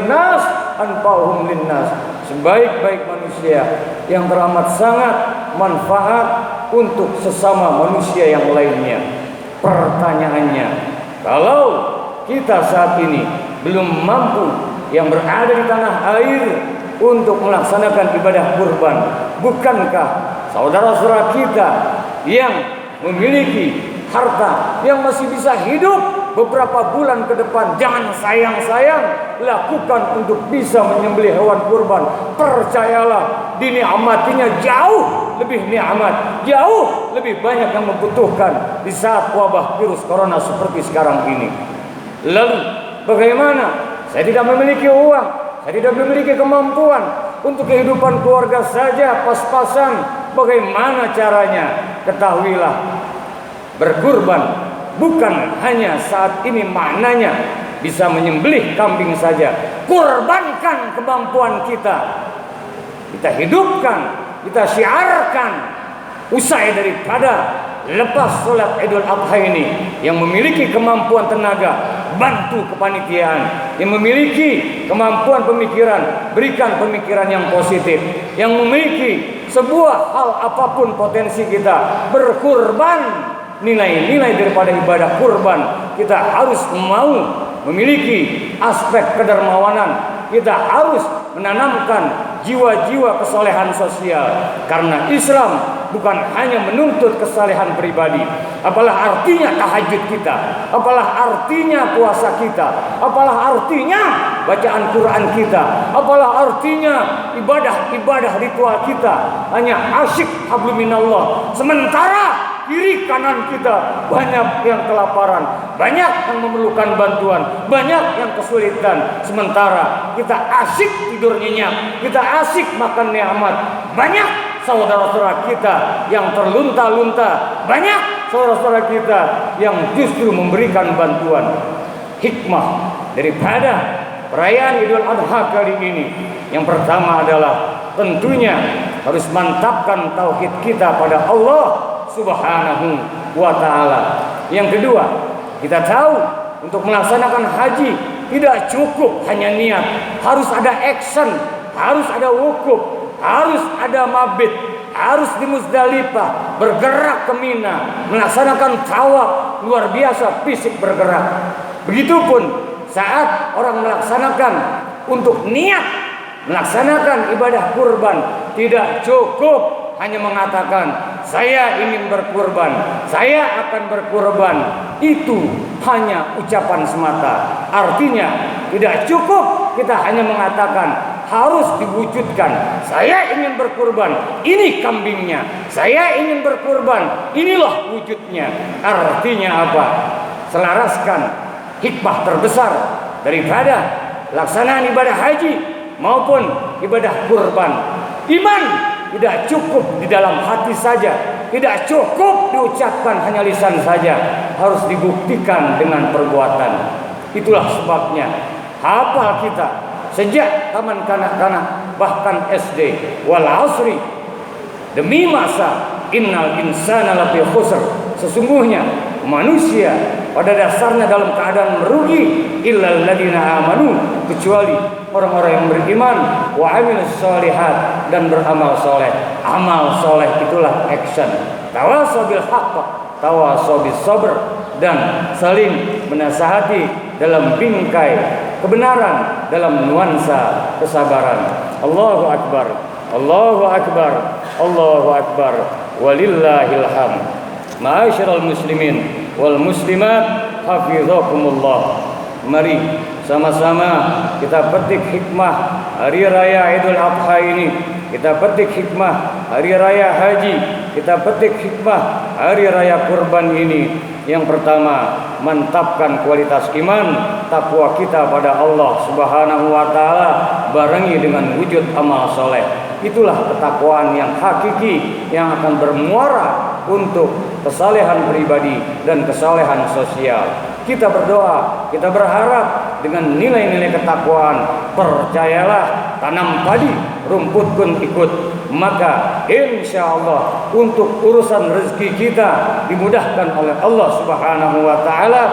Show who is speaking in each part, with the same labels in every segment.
Speaker 1: nas anfa'uhum linnas, sebaik-baik manusia yang teramat sangat manfaat untuk sesama manusia yang lainnya. Pertanyaannya, kalau kita saat ini belum mampu yang berada di tanah air untuk melaksanakan ibadah kurban, bukankah saudara-saudara kita yang memiliki harta, yang masih bisa hidup beberapa bulan ke depan, jangan sayang-sayang lakukan untuk bisa menyembelih hewan kurban. Percayalah, dinikmatinya jauh lebih nikmat, jauh lebih banyak yang membutuhkan di saat wabah virus corona seperti sekarang ini. Lalu bagaimana? Saya tidak memiliki uang, saya tidak memiliki kemampuan untuk kehidupan keluarga saja pas-pasan. Bagaimana caranya? Ketahuilah, berkurban bukan hanya saat ini maknanya bisa menyembelih kambing saja. Kurbankan kemampuan kita. Kita hidupkan, kita syiarkan. Usai daripada lepas sholat Idul Adha ini, yang memiliki kemampuan tenaga, bantu kepanitiaan. Yang memiliki kemampuan pemikiran, berikan pemikiran yang positif. Yang memiliki sebuah hal apapun potensi kita, berkurban. Nilai-nilai daripada ibadah kurban, kita harus mau memiliki aspek kedermawanan. Kita harus menanamkan jiwa-jiwa kesolehan sosial, karena Islam bukan hanya menuntut kesalehan pribadi. Apalah artinya tahajud kita, apalah artinya puasa kita, apalah artinya bacaan Quran kita, apalah artinya ibadah-ibadah ritual kita hanya asyik habluminallah, sementara kiri kanan kita banyak yang kelaparan, banyak yang memerlukan bantuan, banyak yang kesulitan. Sementara kita asyik tidur nyenyak, kita asyik makan nikmat. Banyak saudara-saudara kita yang terlunta-lunta, banyak saudara-saudara kita yang justru memberikan bantuan. Hikmah daripada perayaan Idul Adha kali ini, yang pertama adalah tentunya harus mantapkan tauhid kita pada Allah Subhanahu wa ta'ala. Yang kedua, kita tahu untuk melaksanakan haji tidak cukup hanya niat, harus ada action, harus ada wukuf, harus ada mabit, harus di Muzdalifah, bergerak ke Mina, melaksanakan tawaf, luar biasa fisik bergerak. Begitupun saat orang melaksanakan untuk niat melaksanakan ibadah kurban, tidak cukup hanya mengatakan saya ingin berkurban, saya akan berkurban. Itu hanya ucapan semata. Artinya tidak cukup kita hanya mengatakan, harus diwujudkan. Saya ingin berkurban, ini kambingnya. Saya ingin berkurban, inilah wujudnya. Artinya apa? Selaraskan hikmah terbesar daripada laksanaan ibadah haji maupun ibadah kurban. Iman tidak cukup di dalam hati saja, tidak cukup diucapkan hanya lisan saja, harus dibuktikan dengan perbuatan. Itulah sebabnya hafal kita sejak taman kanak-kanak, bahkan SD. Wal asri, demi masa, innal insana lafi khusr, sesungguhnya manusia pada dasarnya dalam keadaan merugi, illal ladzina amanu, kecuali orang-orang yang beriman, wa amilus sholihat, dan beramal soleh. Amal soleh itulah action. Tawasau bil haqq, tawasau bis sabr, dan saling menasihati dalam bingkai kebenaran, dalam nuansa kesabaran. Allahu akbar, Allahu akbar, Allahu akbar, walillahil hamd. Ma'asyiral muslimin wal muslimat, hafizakumullah. Mari sama-sama kita petik hikmah hari raya Idul Adha ini. Kita petik hikmah hari raya haji. Kita petik hikmah hari raya kurban ini. Yang pertama, mantapkan kualitas iman, takwa kita pada Allah Subhanahu wa ta'ala, barengi dengan wujud amal soleh. Itulah ketakwaan yang hakiki, yang akan bermuara untuk kesalehan pribadi dan kesalehan sosial. Kita berdoa, kita berharap dengan nilai-nilai ketakwaan. Percayalah, tanam padi, rumput pun ikut. Maka insya Allah untuk urusan rezeki kita dimudahkan oleh Allah Subhanahu wa ta'ala.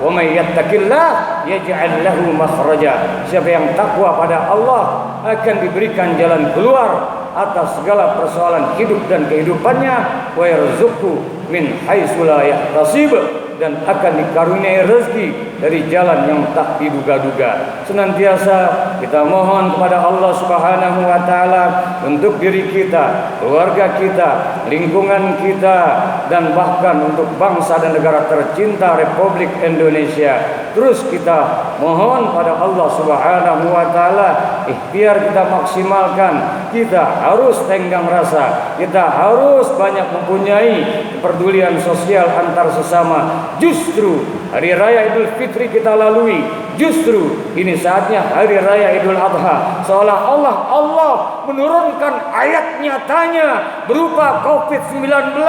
Speaker 1: wa may yattaqillah yaj'al lahu makhraja. Siapa yang takwa pada Allah akan diberikan jalan keluar atas segala persoalan hidup dan kehidupannya, wa yarzuqhu min haitsu la yahtasib, dan akan dikaruniai rezeki dari jalan yang tak diduga-duga. Senantiasa kita mohon kepada Allah Subhanahu wa taala untuk diri kita, keluarga kita, lingkungan kita, dan bahkan untuk bangsa dan negara tercinta Republik Indonesia. Terus kita mohon pada Allah Subhanahu wa taala, ikhtiar kita maksimalkan. Kita harus tenggang rasa, kita harus banyak mempunyai kepedulian sosial antar sesama. Justru hari raya Idul Fitri kita lalui, justru ini saatnya hari raya Idul Adha, seolah-olah Allah menurunkan ayat nyatanya berupa COVID-19.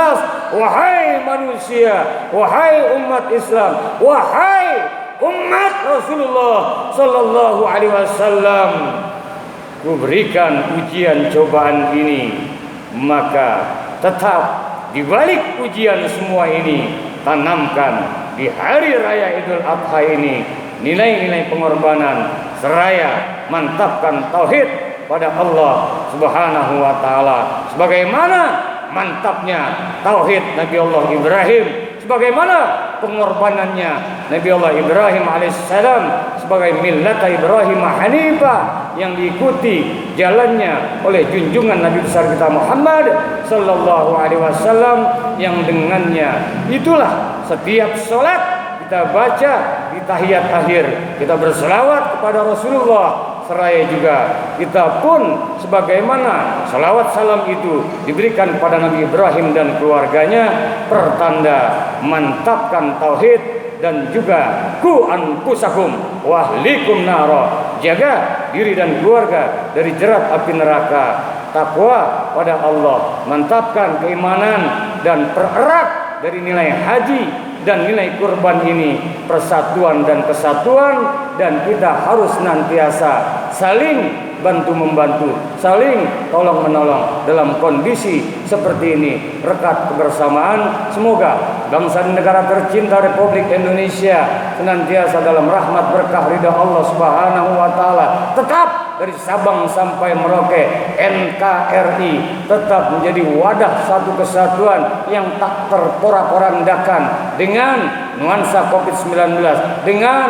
Speaker 1: Wahai manusia, wahai umat Islam, wahai umat Rasulullah sallallahu alaihi wasallam, kuberikan ujian cobaan ini, maka tetap di balik ujian semua ini, tanamkan di hari raya Idul Adha ini nilai-nilai pengorbanan, seraya mantapkan tauhid pada Allah Subhanahu wa taala. Sebagaimana mantapnya tauhid Nabi Allah Ibrahim, sebagaimana pengorbanannya Nabi Allah Ibrahim alaihissalam sebagai millat Ibrahim Hanifah yang diikuti jalannya oleh junjungan Nabi besar kita Muhammad sallallahu alaihi wasallam, yang dengannya itulah setiap salat kita baca di tahiyat akhir kita berselawat kepada Rasulullah, seraya juga kita pun sebagaimana salawat salam itu diberikan kepada Nabi Ibrahim dan keluarganya, pertanda mantapkan tauhid. Dan juga ku anfusakum wa ahlikum nara, jaga diri dan keluarga dari jerat api neraka. Takwa pada Allah, mantapkan keimanan dan pererat dari nilai haji dan nilai kurban ini, persatuan dan kesatuan, dan kita harus senantiasa saling bantu-membantu, saling tolong-menolong dalam kondisi seperti ini. Rekat kebersamaan, semoga bangsa dan negara tercinta Republik Indonesia senantiasa dalam rahmat berkah ridha Allah Subhanahu wa taala, tetap dari Sabang sampai Merauke NKRI tetap menjadi wadah satu kesatuan yang tak terporak-porandakan dengan nuansa COVID-19, dengan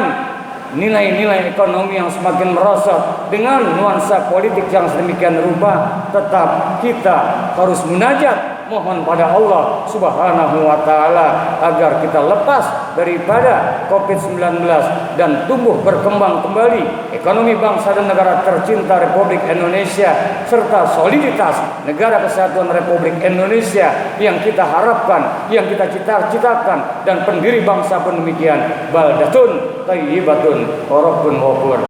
Speaker 1: nilai-nilai ekonomi yang semakin merosot, dengan nuansa politik yang sedemikian rupa. Tetap kita harus munajat, mohon pada Allah Subhanahu wa taala agar kita lepas daripada COVID-19 dan tumbuh berkembang kembali ekonomi bangsa dan negara tercinta Republik Indonesia, serta soliditas negara kesatuan Republik Indonesia yang kita harapkan, yang kita cita-citakan, dan pendiri bangsa pun demikian. Baldatun thayyibatun wa rabbun ghafur.